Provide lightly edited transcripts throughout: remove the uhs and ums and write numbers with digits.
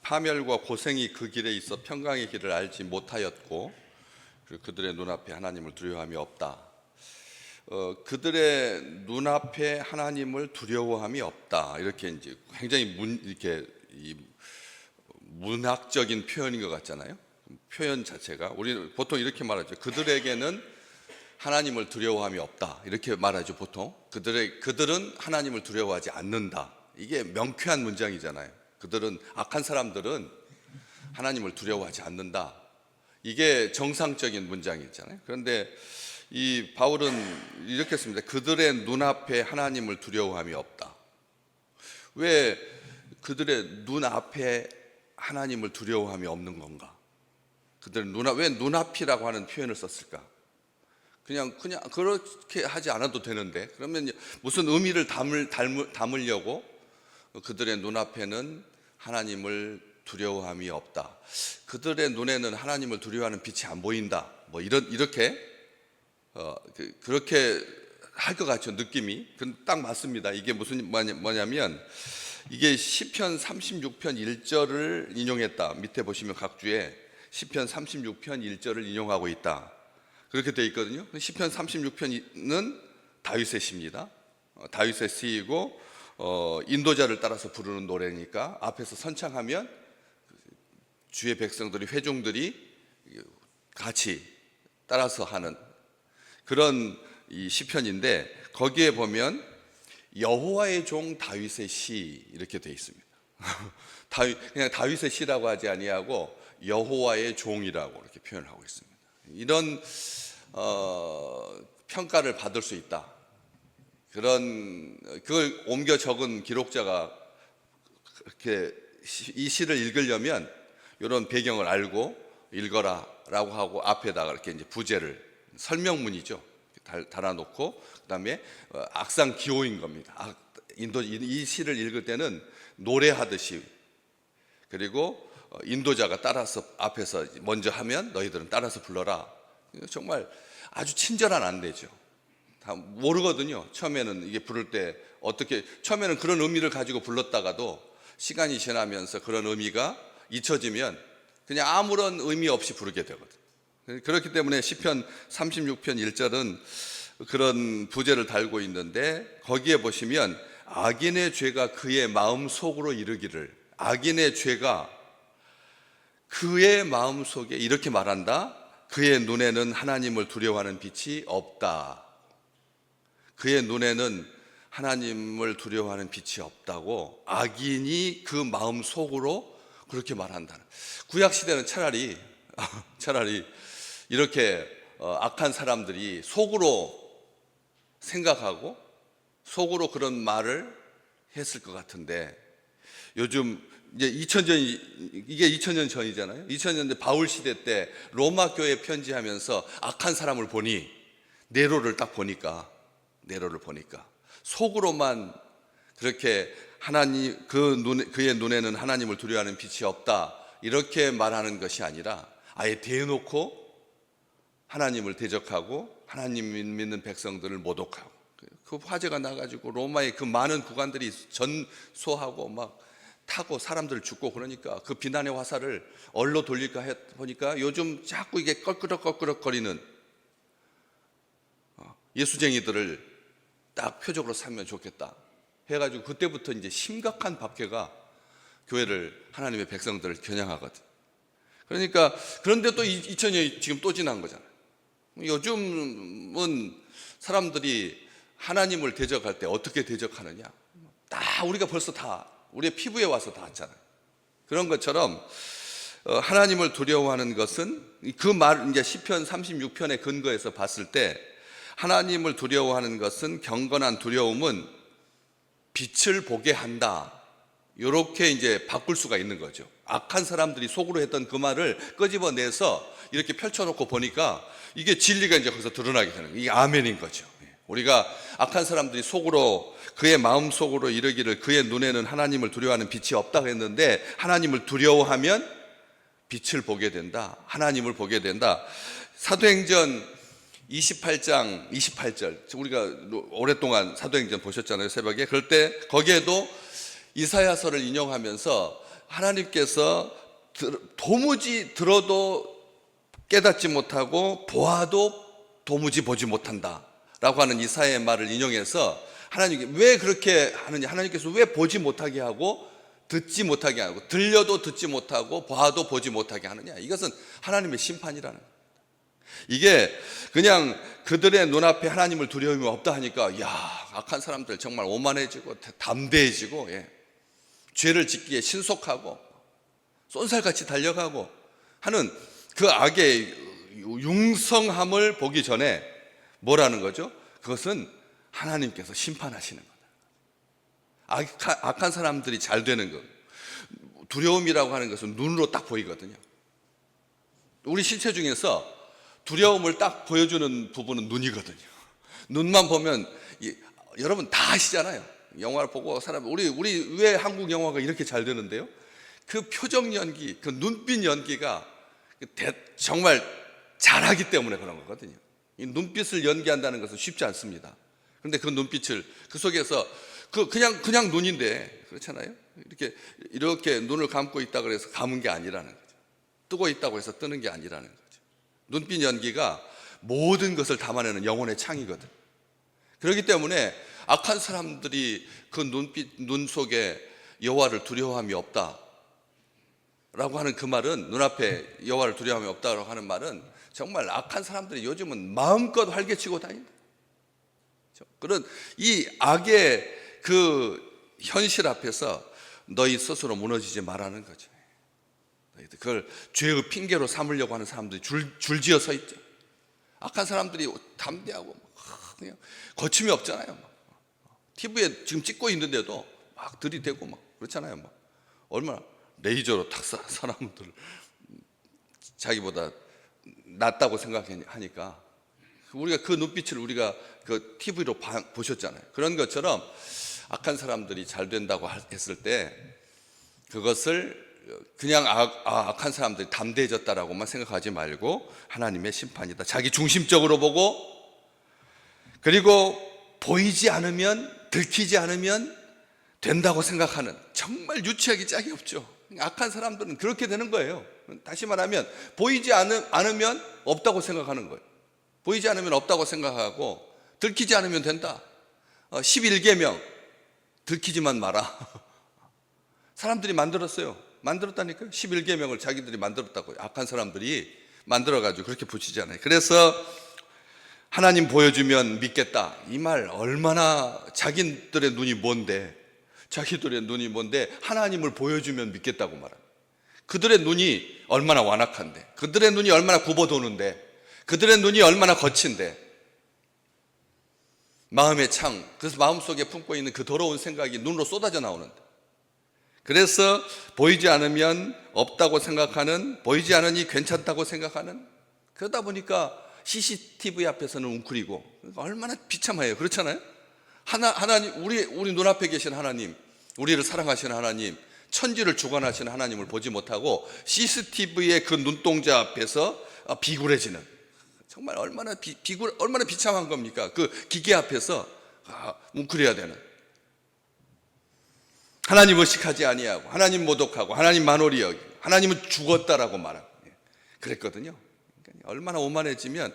파멸과 고생이 그 길에 있어 평강의 길을 알지 못하였고, 그리고 그들의 눈앞에 하나님을 두려워함이 없다. 그들의 눈앞에 하나님을 두려워함이 없다. 이렇게 이제 굉장히 이렇게 문학적인 표현인 것 같잖아요. 표현 자체가 우리는 보통 이렇게 말하죠. 그들에게는 하나님을 두려워함이 없다. 이렇게 말하죠. 보통 그들은 하나님을 두려워하지 않는다. 이게 명쾌한 문장이잖아요. 악한 사람들은 하나님을 두려워하지 않는다. 이게 정상적인 문장이잖아요. 그런데 이 바울은 이렇게 씁니다. 그들의 눈앞에 하나님을 두려워함이 없다. 왜 그들의 눈앞에 하나님을 두려워함이 없는 건가? 왜 눈앞이라고 하는 표현을 썼을까? 그냥 그렇게 하지 않아도 되는데, 그러면 무슨 의미를 담으려고 그들의 눈앞에는 하나님을 두려워함이 없다. 그들의 눈에는 하나님을 두려워하는 빛이 안 보인다. 뭐 이렇게 그렇게 할 것 같죠, 느낌이. 딱 맞습니다. 이게 무슨 뭐냐면 이게 시편 36편 1절을 인용했다. 밑에 보시면 각주에 시편 36편 1절을 인용하고 있다. 그렇게 되어 있거든요. 시편 36편은 다윗의 시입니다. 다윗의 시이고 인도자를 따라서 부르는 노래니까 앞에서 선창하면 주의 백성들이, 회중들이 같이 따라서 하는 그런 이 시편인데, 거기에 보면 여호와의 종 다윗의 시 이렇게 되어 있습니다. 그냥 다윗의 시라고 하지 아니하고 여호와의 종이라고 이렇게 표현하고 있습니다. 이런 평가를 받을 수 있다. 그걸 옮겨 적은 기록자가 이렇게 이 시를 읽으려면 이런 배경을 알고 읽어라라고 하고 앞에다가 이렇게 이제 부제를, 설명문이죠, 달아놓고 그다음에 악상 기호인 겁니다. 이 시를 읽을 때는 노래하듯이, 그리고 인도자가 따라서 앞에서 먼저 하면 너희들은 따라서 불러라. 정말 아주 친절한 안내죠. 다 모르거든요. 처음에는 이게 부를 때 처음에는 그런 의미를 가지고 불렀다가도 시간이 지나면서 그런 의미가 잊혀지면 그냥 아무런 의미 없이 부르게 되거든. 그렇기 때문에 시편 36편 1절은 그런 부제를 달고 있는데, 거기에 보시면 악인의 죄가 그의 마음 속으로 이르기를, 악인의 죄가 그의 마음 속에 이렇게 말한다. 그의 눈에는 하나님을 두려워하는 빛이 없다. 그의 눈에는 하나님을 두려워하는 빛이 없다고 악인이 그 마음 속으로 그렇게 말한다. 구약 시대는 차라리 이렇게 악한 사람들이 속으로 생각하고 속으로 그런 말을 했을 것 같은데, 요즘 이제 이게 2000년 전이잖아요. 2000년대 바울 시대 때 로마 교회 편지하면서 악한 사람을 보니, 네로를 보니까 속으로만 그렇게 그의 눈에는 하나님을 두려워하는 빛이 없다 이렇게 말하는 것이 아니라 아예 대놓고 하나님을 대적하고 하나님 믿는 백성들을 모독하고, 그 화재가 나가지고 로마의 그 많은 구간들이 전소하고 막 타고 사람들 죽고, 그러니까 그 비난의 화살을 얼로 돌릴까 보니까 요즘 자꾸 이게 껄끄덕거리는 예수쟁이들을 딱 표적으로 삼으면 좋겠다 해가지고 그때부터 이제 심각한 박해가 교회를, 하나님의 백성들을 겨냥하거든. 그러니까 그런데 또 2000년이 지금 또 지난 거잖아요. 요즘은 사람들이 하나님을 대적할 때 어떻게 대적하느냐, 우리가 벌써 우리의 피부에 와서 닿았잖아요. 그런 것처럼 하나님을 두려워하는 것은 이제 시편 36편의 근거에서 봤을 때 하나님을 두려워하는 것은, 경건한 두려움은 빛을 보게 한다. 이렇게 이제 바꿀 수가 있는 거죠. 악한 사람들이 속으로 했던 그 말을 끄집어내서 이렇게 펼쳐놓고 보니까 이게 진리가 이제 거기서 드러나게 되는 거예요. 이게 아멘인 거죠. 우리가 악한 사람들이 속으로, 그의 마음 속으로 이르기를 그의 눈에는 하나님을 두려워하는 빛이 없다고 했는데, 하나님을 두려워하면 빛을 보게 된다. 하나님을 보게 된다. 사도행전 28장 28절, 우리가 오랫동안 사도행전 보셨잖아요, 새벽에. 그럴 때 거기에도 이사야서를 인용하면서 하나님께서 도무지 들어도 깨닫지 못하고 보아도 도무지 보지 못한다 라고 하는 이사야의 말을 인용해서 하나님께 왜 그렇게 하느냐, 하나님께서 왜 보지 못하게 하고 듣지 못하게 하고 들려도 듣지 못하고 봐도 보지 못하게 하느냐, 이것은 하나님의 심판이라는 거예요. 이게 그냥 그들의 눈앞에 하나님을 두려움이 없다 하니까 야, 악한 사람들 정말 오만해지고 담대해지고, 죄를 짓기에 신속하고 쏜살같이 달려가고 하는 그 악의 융성함을 보기 전에 뭐라는 거죠? 그것은 하나님께서 심판하시는 거다. 악한 사람들이 잘 되는 것, 두려움이라고 하는 것은 눈으로 딱 보이거든요. 우리 신체 중에서 두려움을 딱 보여주는 부분은 눈이거든요. 눈만 보면 여러분 다 아시잖아요. 영화를 보고 우리 왜 한국 영화가 이렇게 잘 되는데요? 그 표정 연기, 그 눈빛 연기가 정말 잘하기 때문에 그런 거거든요. 이 눈빛을 연기한다는 것은 쉽지 않습니다. 그런데 그 눈빛을 그 속에서 그냥 눈인데 그렇잖아요. 이렇게 눈을 감고 있다 그래서 감은 게 아니라는 거죠. 뜨고 있다고 해서 뜨는 게 아니라는 거죠. 눈빛 연기가 모든 것을 담아내는 영혼의 창이거든. 그렇기 때문에 악한 사람들이 그 눈 속에 여호와를 두려워함이 없다 라고 하는 그 말은, 눈앞에 여호와를 두려워함이 없다고 하는 말은 정말 악한 사람들이 요즘은 마음껏 활개치고 다닌다. 그런 이 악의 그 현실 앞에서 너희 스스로 무너지지 말라는 거죠. 그걸 죄의 핑계로 삼으려고 하는 사람들이 줄지어 서 있죠. 악한 사람들이 담대하고 그냥 거침이 없잖아요. TV에 지금 찍고 있는데도 막 들이대고 막 그렇잖아요. 얼마나 레이저로 탁 사람들을 자기보다 낫다고 생각하니까 우리가 그 눈빛을 우리가 그 TV로 보셨잖아요. 그런 것처럼 악한 사람들이 잘 된다고 했을 때 그것을 그냥 악한 사람들이 담대해졌다라고만 생각하지 말고 하나님의 심판이다. 자기 중심적으로 보고, 그리고 보이지 않으면, 들키지 않으면 된다고 생각하는, 정말 유치하기 짝이 없죠. 악한 사람들은 그렇게 되는 거예요. 다시 말하면 보이지 않으면 없다고 생각하는 거예요. 보이지 않으면 없다고 생각하고 들키지 않으면 된다. 11계명 들키지만 마라. 사람들이 만들었다니까요. 11계명을 자기들이 만들었다고요. 악한 사람들이 만들어가지고 그렇게 붙이잖아요. 그래서 하나님 보여주면 믿겠다, 이 말 얼마나 자기들의 눈이 뭔데 하나님을 보여주면 믿겠다고 말합니다. 그들의 눈이 얼마나 완악한데, 그들의 눈이 얼마나 굽어도는데, 그들의 눈이 얼마나 거친데, 마음의 창, 그래서 마음속에 품고 있는 그 더러운 생각이 눈으로 쏟아져 나오는데, 그래서 보이지 않으면 없다고 생각하는, 보이지 않으니 괜찮다고 생각하는, 그러다 보니까 CCTV 앞에서는 웅크리고, 얼마나 비참해요. 그렇잖아요. 하나님, 우리 눈앞에 계신 하나님, 우리를 사랑하시는 하나님, 천지를 주관하시는 하나님을 보지 못하고 CCTV의 그 눈동자 앞에서 비굴해지는, 정말 얼마나 얼마나 비참한 겁니까? 그 기계 앞에서 웅크려야 되는, 하나님 의식하지 아니하고 하나님 모독하고 하나님 만홀히 여기고 하나님은 죽었다라고 말하고 그랬거든요. 그러니까 얼마나 오만해지면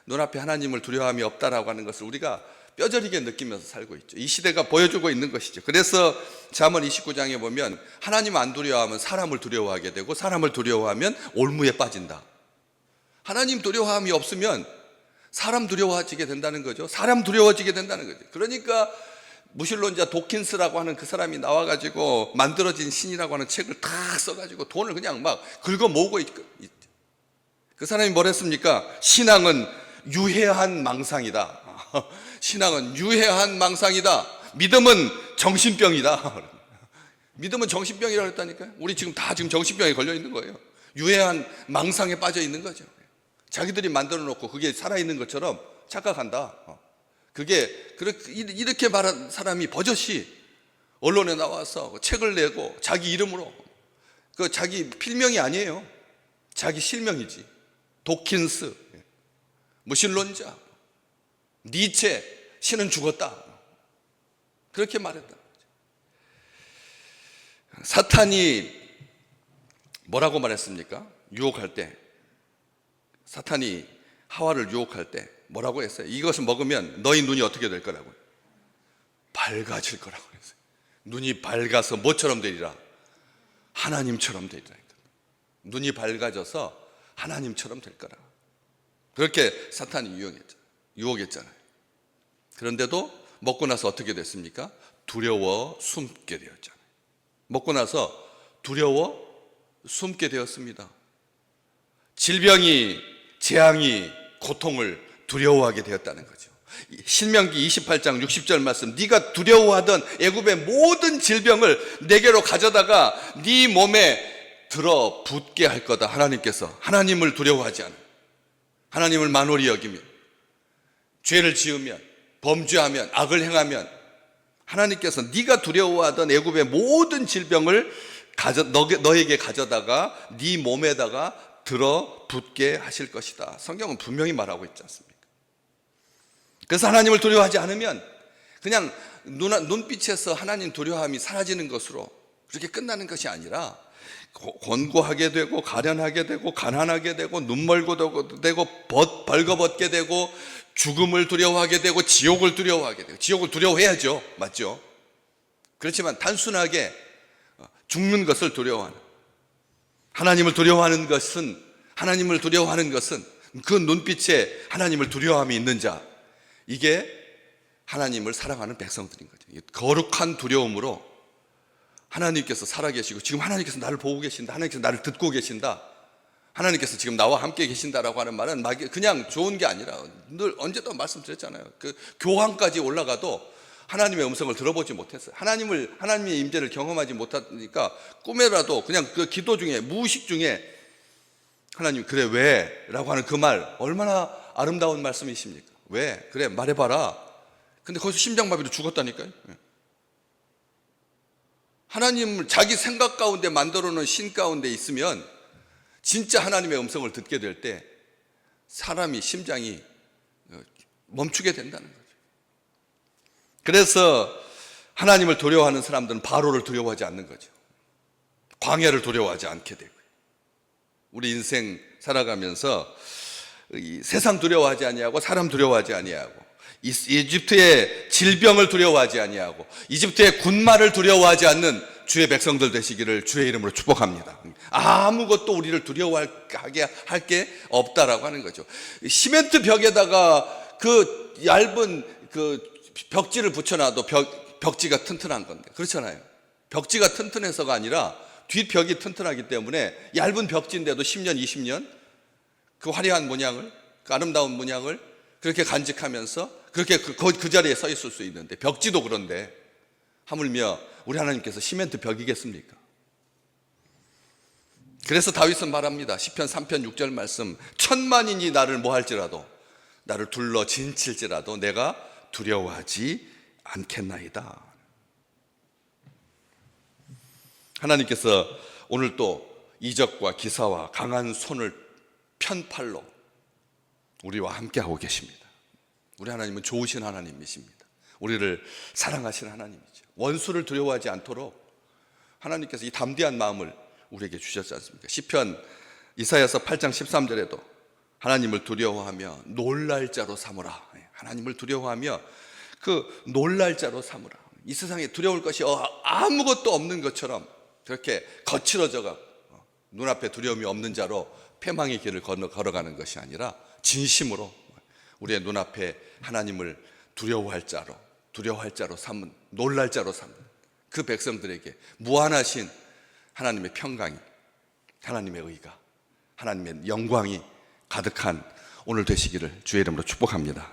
눈앞에 하나님을 두려워함이 없다라고 하는 것을 우리가 뼈저리게 느끼면서 살고 있죠. 이 시대가 보여주고 있는 것이죠. 그래서 잠언 29장에 보면 하나님 안 두려워하면 사람을 두려워하게 되고 사람을 두려워하면 올무에 빠진다. 하나님 두려워함이 없으면 사람 두려워지게 된다는 거죠. 사람 두려워지게 된다는 거죠. 그러니까 무신론자 도킨스라고 하는 그 사람이 나와가지고 만들어진 신이라고 하는 책을 다 써가지고 돈을 그냥 막 긁어 모으고 있죠. 그 사람이 뭘 했습니까? 신앙은 유해한 망상이다. 신앙은 유해한 망상이다. 믿음은 정신병이다. 믿음은 정신병이라고 했다니까요. 우리 지금 정신병에 걸려 있는 거예요. 유해한 망상에 빠져 있는 거죠. 자기들이 만들어 놓고 그게 살아있는 것처럼 착각한다. 그게 이렇게 말한 사람이 버젓이 언론에 나와서 책을 내고 자기 이름으로, 그 자기 필명이 아니에요. 자기 실명이지. 도킨스, 무신론자, 니체, 신은 죽었다, 그렇게 말했다. 사탄이 뭐라고 말했습니까? 유혹할 때, 사탄이 하와를 유혹할 때 뭐라고 했어요? 이것을 먹으면 너희 눈이 어떻게 될 거라고요? 밝아질 거라고 했어요. 눈이 밝아서 뭐처럼 되리라? 하나님처럼 되리라. 눈이 밝아져서 하나님처럼 될 거라. 그렇게 사탄이 유혹했잖아요. 그런데도 먹고 나서 어떻게 됐습니까? 두려워 숨게 되었잖아요. 먹고 나서 두려워 숨게 되었습니다. 질병이, 재앙이, 고통을 두려워하게 되었다는 거죠. 신명기 28장 60절 말씀, 네가 두려워하던 애굽의 모든 질병을 내게로 가져다가 네 몸에 들어 붓게 할 거다. 하나님께서 하나님을 두려워하지 않아, 하나님을 만홀히 여기면, 죄를 지으면, 범죄하면, 악을 행하면 하나님께서 네가 두려워하던 애굽의 모든 질병을 너에게 가져다가 네 몸에다가 들어 붓게 하실 것이다. 성경은 분명히 말하고 있지 않습니까? 그래서 하나님을 두려워하지 않으면 그냥 눈빛에서 하나님 두려워함이 사라지는 것으로 그렇게 끝나는 것이 아니라 곤고하게 되고, 가련하게 되고, 가난하게 되고, 눈멀고 되고, 벌거벗게 되고, 죽음을 두려워하게 되고, 지옥을 두려워하게 되고. 지옥을 두려워해야죠, 맞죠? 그렇지만 단순하게 죽는 것을 두려워하는, 하나님을 두려워하는 것은 그 눈빛에 하나님을 두려워함이 있는 자, 이게 하나님을 사랑하는 백성들인 거죠. 거룩한 두려움으로 하나님께서 살아계시고, 지금 하나님께서 나를 보고 계신다, 하나님께서 나를 듣고 계신다, 하나님께서 지금 나와 함께 계신다라고 하는 말은 그냥 좋은 게 아니라, 늘 언제도 말씀드렸잖아요. 그 교황까지 올라가도 하나님의 음성을 들어보지 못했어요. 하나님의 임재를 경험하지 못하니까 꿈에라도 그냥 그 기도 중에, 무의식 중에 하나님 그래 왜? 라고 하는 그 말, 얼마나 아름다운 말씀이십니까? 왜? 그래 말해봐라. 근데 거기서 심장마비로 죽었다니까요. 하나님을 자기 생각 가운데 만들어 놓은 신 가운데 있으면 진짜 하나님의 음성을 듣게 될 때 사람이 심장이 멈추게 된다는 거죠. 그래서 하나님을 두려워하는 사람들은 바로를 두려워하지 않는 거죠. 광야를 두려워하지 않게 되고요. 우리 인생 살아가면서 세상 두려워하지 아니하고, 사람 두려워하지 아니하고, 이집트의 질병을 두려워하지 아니하고, 이집트의 군마를 두려워하지 않는 주의 백성들 되시기를 주의 이름으로 축복합니다. 아무것도 우리를 두려워하게 할 게 없다라고 하는 거죠. 시멘트 벽에다가 그 얇은 그 벽지를 붙여놔도 벽지가 튼튼한 건데, 그렇잖아요. 벽지가 튼튼해서가 아니라 뒷벽이 튼튼하기 때문에 얇은 벽지인데도 10년, 20년 그 화려한 문양을, 그 아름다운 문양을 그렇게 간직하면서 그렇게 그 자리에 서 있을 수 있는데, 벽지도 그런데 하물며 우리 하나님께서 시멘트 벽이겠습니까? 그래서 다윗은 말합니다. 시편 3편 6절 말씀, 천만인이 나를 뭐할지라도, 나를 둘러 진칠지라도 내가 두려워하지 않겠나이다. 하나님께서 오늘 또 이적과 기사와 강한 손을 편 팔로 우리와 함께하고 계십니다. 우리 하나님은 좋으신 하나님이십니다. 우리를 사랑하시는 하나님이죠. 원수를 두려워하지 않도록 하나님께서 이 담대한 마음을 우리에게 주셨지 않습니까? 시편 이사야서 8장 13절에도 하나님을 두려워하며 놀랄 자로 삼으라. 하나님을 두려워하며 그 놀랄 자로 삼으라. 이 세상에 두려울 것이 아무것도 없는 것처럼 그렇게 거칠어져가 눈앞에 두려움이 없는 자로 패망의 길을 걸어가는 것이 아니라 진심으로 우리의 눈앞에 하나님을 두려워할 자로 삼은, 놀랄 자로 삼은 그 백성들에게 무한하신 하나님의 평강이, 하나님의 의가, 하나님의 영광이 가득한 오늘 되시기를 주의 이름으로 축복합니다.